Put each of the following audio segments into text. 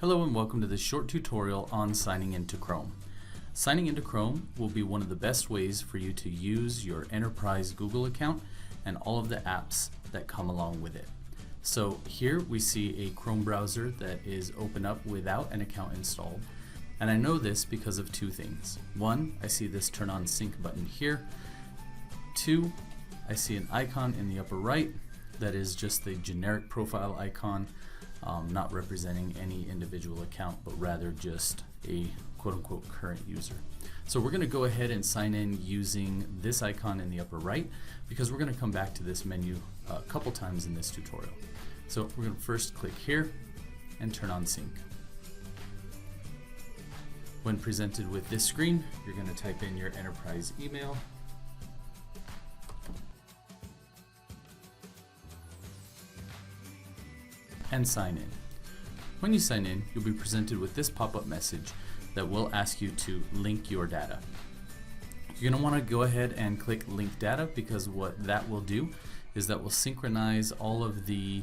Hello and welcome to this short tutorial on signing into Chrome. Signing into Chrome will be one of the best ways for you to use your enterprise Google account and all of the apps that come along with it. So here we see a Chrome browser that is open up without an account installed. And I know this because of two things. One, I see this turn on sync button here. Two, I see an icon in the upper right that is just the generic profile icon, not representing any individual account, but rather just a quote-unquote current user. So we're going to go ahead and sign in using this icon in the upper right, because we're going to come back to this menu a couple times in this tutorial. So we're going to first click here and turn on sync. When presented with this screen, you're going to type in your enterprise email, and sign in. When you sign in, you'll be presented with this pop-up message that will ask you to link your data. You're going to want to go ahead and click link data, because what that will do is that will synchronize all of the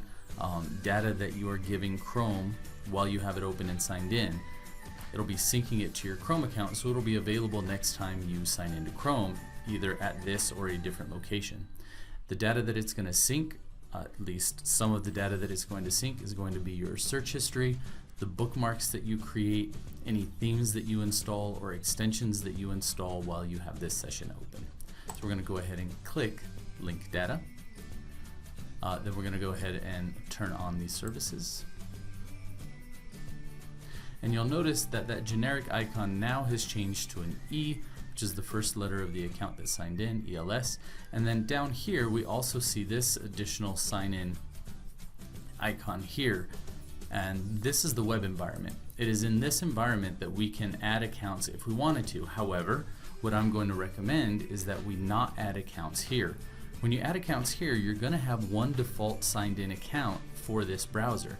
data that you are giving Chrome while you have it open and signed in. It'll be syncing it to your Chrome account, so it'll be available next time you sign into Chrome, either at this or a different location. The data that it's going to sync, at least some of the data that it's going to sync, is going to be your search history, the bookmarks that you create, any themes that you install or extensions that you install while you have this session open. So we're going to go ahead and click link data. Then we're going to go ahead and turn on these services. And you'll notice that that generic icon now has changed to an E, which is the first letter of the account that signed in, ELS. And then down here we also see this additional sign in icon here, and this is the web environment. It is in this environment that we can add accounts if we wanted to. However, what I'm going to recommend is that we not add accounts here. When you add accounts here, you're going to have one default signed in account for this browser.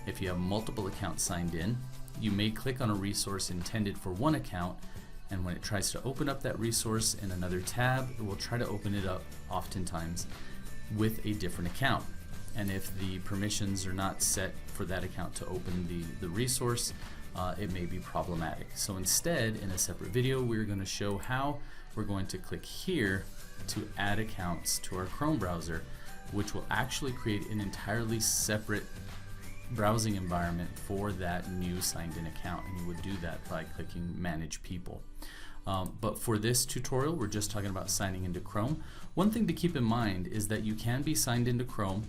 If you have multiple accounts signed in, you may click on a resource intended for one account, and when it tries to open up that resource in another tab, it will try to open it up oftentimes with a different account. And if the permissions are not set for that account to open the resource, it may be problematic. So instead, in a separate video, we're going to show how we're going to click here to add accounts to our Chrome browser, which will actually create an entirely separate browsing environment for that new signed in account, and you would do that by clicking manage people. But for this tutorial, we're just talking about signing into Chrome. One thing to keep in mind is that you can be signed into Chrome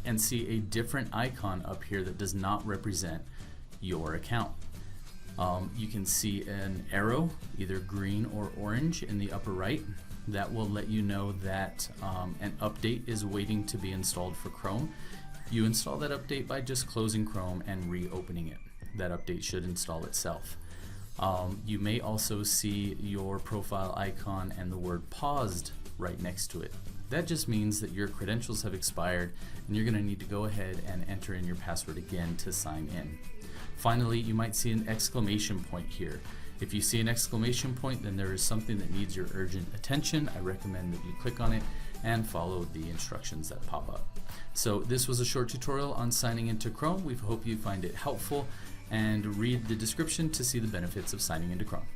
and see a different icon up here that does not represent your account. You can see an arrow, either green or orange, in the upper right. That will let you know that an update is waiting to be installed for Chrome. You install that update by just closing Chrome and reopening it. That update should install itself. You may also see your profile icon and the word paused right next to it. That just means that your credentials have expired and you're going to need to go ahead and enter in your password again to sign in. Finally, you might see an exclamation point here. If you see an exclamation point, then there is something that needs your urgent attention. I recommend that you click on it and follow the instructions that pop up. So this was a short tutorial on signing into Chrome. We hope you find it helpful, and read the description to see the benefits of signing into Chrome.